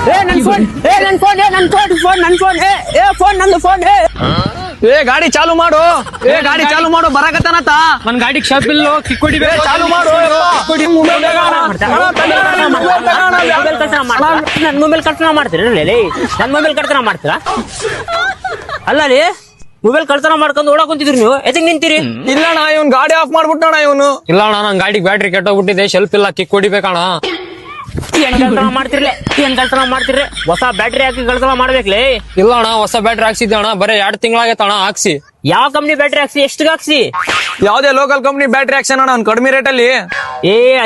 ನನ್ ಫೋನ್ ನಂದು ಫೋನ್ ಗಾಡಿ ಚಾಲು ಮಾಡು ಗಾಡಿ ಚಾಲು ಮಾಡು ಬರಕತ್ತಾನತ್ತ ನನ್ ಗಾಡಿ ಕ್ಷಪ್ ಇಲ್ಲ ಕಿಕ್ಕೊಡಿ ಚಾಲು ಮಾಡು ನನ್ ಮೊಬೈಲ್ ಕಳ್ತನ ಮಾಡ್ತೀರ ನನ್ ಮೊಬೈಲ್ ಕಳ್ತನ ಮಾಡ್ತೀರಾ ಅಲ್ಲ ರೀ ಮೊಬೈಲ್ ಕಳ್ತನ ಮಾಡ್ಕೊಂಡು ಓಡಾಕ್ ಕುಂತಿದ್ರಿ ನೀವು ಎದಕ್ ನಿಂತೀರಿ ಇಲ್ಲಣ್ಣ ಇವನ್ ಗಾಡಿ ಆಫ್ ಮಾಡ್ಬಿಟ್ಟಣ ಇವನು ಇಲ್ಲ ಅಣ್ಣ ನನ್ ಗಾಡಿಗೆ ಬ್ಯಾಟ್ರಿ ಕೆಟ್ಟೋಗ್ಬಿಟ್ಟಿದೆ ಶೆಲ್ಫ್ ಇಲ್ಲ ಕಿಕ್ ಹೊಡಿಬೇಕಣ್ಣ ಏನ್ ಕಳ್ತನ ಮಾಡ್ತಿರ್ಲಿ ಹೊಸ ಬ್ಯಾಟ್ರಿ ಹಾಕಿ ಕಳ್ತನ ಮಾಡ್ಬೇಕ್ಲೇ ಇಲ್ಲ ಅಣ್ಣ ಹೊಸ ಬ್ಯಾಟ್ರಿ ಹಾಕ್ಸಿದ್ದೆ ಅಣ್ಣ ಬರೀ 2 ತಿಂಗಳಾಗೈತೆ ಅಣ್ಣ ಹಾಕ್ಸಿ ಯಾವ ಕಂಪ್ನಿ ಬ್ಯಾಟ್ರಿ ಹಾಕ್ಸಿ ಎಷ್ಟಿಗೆ ಹಾಕ್ಸಿ ಯಾವ್ದೇ ಲೋಕಲ್ ಕಂಪ್ನಿ ಬ್ಯಾಟ್ರಿ ಹಾಕ್ಸಣ ಅವ್ನ್ ಕಡಿಮೆ ರೇಟ್ ಅಲ್ಲಿ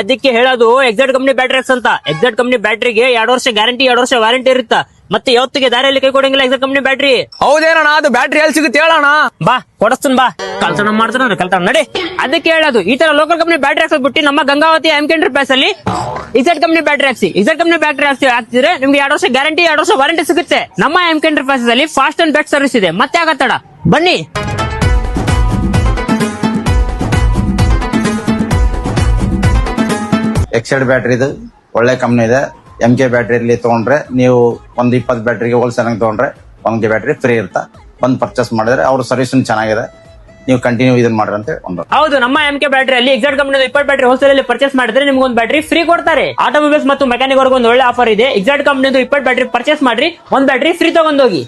ಅದಕ್ಕೆ ಹೇಳೋದು ಎಕ್ಸಾಕ್ಟ್ ಕಂಪ್ನಿ ಬ್ಯಾಟ್ರಿ ಹಾಕ್ಸ್ ಅಂತ ಎಕ್ಸಾಕ್ಟ್ ಕಂಪ್ನಿ ಬ್ಯಾಟ್ರಿಗೆ 2 ವರ್ಷ ಗ್ಯಾರಂಟಿ 2 ವರ್ಷ ವಾರಂಟಿ ಇರುತ್ತಾ ಮತ್ತೆ ಯಾವತ್ತಿಗೆ ದಾರಿಯಲ್ಲಿ ಕೈ ಕೊಡಂಗಿಲ್ಲ ಎಕ್ಸಾಕ್ಟ್ ಕಂಪ್ನಿ ಬ್ಯಾಟ್ರಿ ಹೌದೇನಣ್ಣ ಅದು ಬ್ಯಾಟ್ರಿ ಎಲ್ಲಿ ಸಿಗುತ್ತೆ ಹೇಳೋಣ ಬಾ ಕೊಡಸ್ತೀನಿ ಬಾ ಕಳ್ತನ ಮಾಡ್ತಾನ ಕಳ್ತನ ನಡಿ ಅದಕ್ಕೆ ಹೇಳೋದು ಈ ತರ ಲೋಕಲ್ ಕಂಪ್ನಿ ಬ್ಯಾಟ್ರಿ ಹಾಕ್ಸ್ಬಿಟ್ಟು ನಮ್ಮ ಗಂಗಾವತಿ MK ಎಂಟರ್ಪ್ರೈಸ್ ಅಲ್ಲಿ ಇಸೆಟ್ ಕಂಪ್ನಿ ಬ್ಯಾಟ್ರಿ ಹಾಕ್ಸಿದ್ರೆ ನಿಮ್ಗೆ 2 ವರ್ಷ ಗ್ಯಾರಂಟಿ 2 ವರ್ಷ ವಾರಂಟಿ ಸಿಗುತ್ತೆ ನಮ್ಮ MK ಎಂಟರ್ಪ್ರೈಸ್ ಅಲ್ಲಿ ಫಾಸ್ಟ್ ಅಂಡ್ ಬೆಸ್ಟ್ ಸರ್ವಿಸ್ ಇದೆ ಮತ್ತೆ ಆಗತ್ತಡ ಬನ್ನಿ ಎಕ್ಸೈಡ್ ಬ್ಯಾಟ್ರಿ ಇದು ಒಳ್ಳೆ ಕಂಪ್ನಿ ಇದೆ MK ಬ್ಯಾಟ್ರಿಯಲ್ಲಿ ತಗೊಂಡ್ರೆ ನೀವು ಒಂದು 20 ಬ್ಯಾಟ್ರಿಗೆ ಹೋಲ್ಸೇಲ್ ಆಗಿ ತಗೊಂಡ್ರೆ 1 ಬ್ಯಾಟ್ರಿ ಫ್ರೀ ಇರ್ತಾ ಬಂದು ಪರ್ಚೇಸ್ ಮಾಡಿದ್ರೆ ಅವ್ರ ಸರ್ವಿಸ್ ಚೆನ್ನಾಗಿದೆ ನೀವು ಕಂಟಿನ್ಯೂ ಇದನ್ನ ಮಾಡ್ರಿ ಅಂತ ಒಂದು ಹೌದು ನಮ್ಮ MK ಬ್ಯಾಟ್ರಿ ಅಲ್ಲಿ ಎಕ್ಸಾಕ್ಟ್ ಕಂಪನಿ 20 ಬ್ಯಾಟ್ರಿ ಹೋಲ್ಸೇಲ್ ಅಲ್ಲಿ ಪರ್ಚೇಸ್ ಮಾಡಿದ್ರೆ ನಿಮ್ಗೆ ಒಂದು ಬ್ಯಾಟ್ರಿ ಫ್ರೀ ಕೊಡ್ತಾರೆ ಆಟೋಮೊಬೈಲ್ಸ್ ಮತ್ತು ಮೆಕ್ಯಾನಿಕ್ ವರ್ಗ ಒಂದು ಒಳ್ಳೆ ಆಫರ್ ಇದೆ ಎಕ್ಸಾಕ್ಟ್ ಕಂಪನಿ 20 ಬ್ಯಾಟ್ರಿ ಪರ್ಚೇಸ್ ಮಾಡ್ರಿ 1 ಬ್ಯಾಟ್ರಿ ಫ್ರೀ ತಗೊಂಡೋಗಿ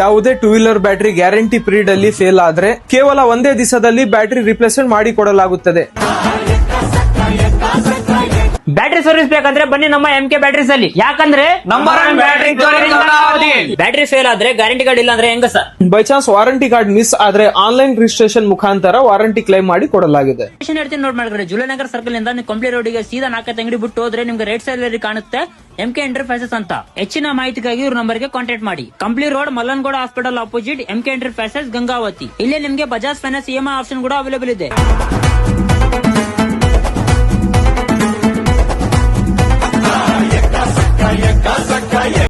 ಯಾವುದೇ 2 ವೀಲರ್ ಬ್ಯಾಟರಿ ಗ್ಯಾರಂಟಿ ಪೀರಿಯಡ್ ಅಲ್ಲಿ ಫೇಲ್ ಆದ್ರೆ ಕೇವಲ ಒಂದೇ ದಿವಸದಲ್ಲಿ ಬ್ಯಾಟರಿ ರಿಪ್ಲೇಸ್ಮೆಂಟ್ ಮಾಡಿ ಕೊಡಲಾಗುತ್ತದೆ ಬ್ಯಾಟ್ರಿ ಸರ್ವಿಸ್ ಬೇಕಂದ್ರೆ ಬನ್ನಿ ನಮ್ಮ MK ಬ್ಯಾಟ್ರೀಸ್ ಅಲ್ಲಿ ಯಾಕಂದ್ರೆ ಬ್ಯಾಟ್ರಿ ಫೇಲ್ ಆದ್ರೆ ಗ್ಯಾರಂಟಿ ಕಾರ್ಡ್ ಇಲ್ಲ ಅಂದ್ರೆ ಹೆಂಗ sir by chance warranty card miss ಆದ್ರೆ ಆನ್ಲೈನ್ ರಿಜಿಸ್ಟ್ರೇಷನ್ ಮುಖಾಂತರ ವಾರಂಟಿ ಕ್ಲೈಮ್ ಮಾಡಿ ಕೊಡಲಾಗಿದೆ ಹೇಳ್ತೀನಿ ನೋಡ್ ಮಾಡಿದ್ರೆ ಜುಲೈನಗರ್ ಸರ್ಕಲ್ ಇಂದ ಕಂಪ್ಲಿ ರೋಡಿಗೆ ಸೀದಾ 4 ಅಂಗಡಿ ಬಿಟ್ಟು ಹೋದ್ರೆ ನಿಮ್ಗೆ ರೈಟ್ ಸೈಡ್ ಅಲ್ಲಿ ಕಾಣುತ್ತೆ MK ಎಂಟರ್ಪ್ರೈಸಸ್ ಅಂತ ಹೆಚ್ಚಿನ ಮಾಹಿತಿಗಾಗಿ ಇವ್ರ ನಂಬರ್ಗೆ ಕಾಂಟ್ಯಾಕ್ಟ್ ಮಾಡಿ Kampli road Mallanagouda hospital opposite MK enterprises Gangavathi ಇಲ್ಲೇ ನಿಮ್ಗೆ ಬಜಾಜ್ ಫೈನಾನ್ಸ್ EMI ಆಪ್ಷನ್ ಕೂಡ ಅವೈಲೇಬಲ್ ಇದೆ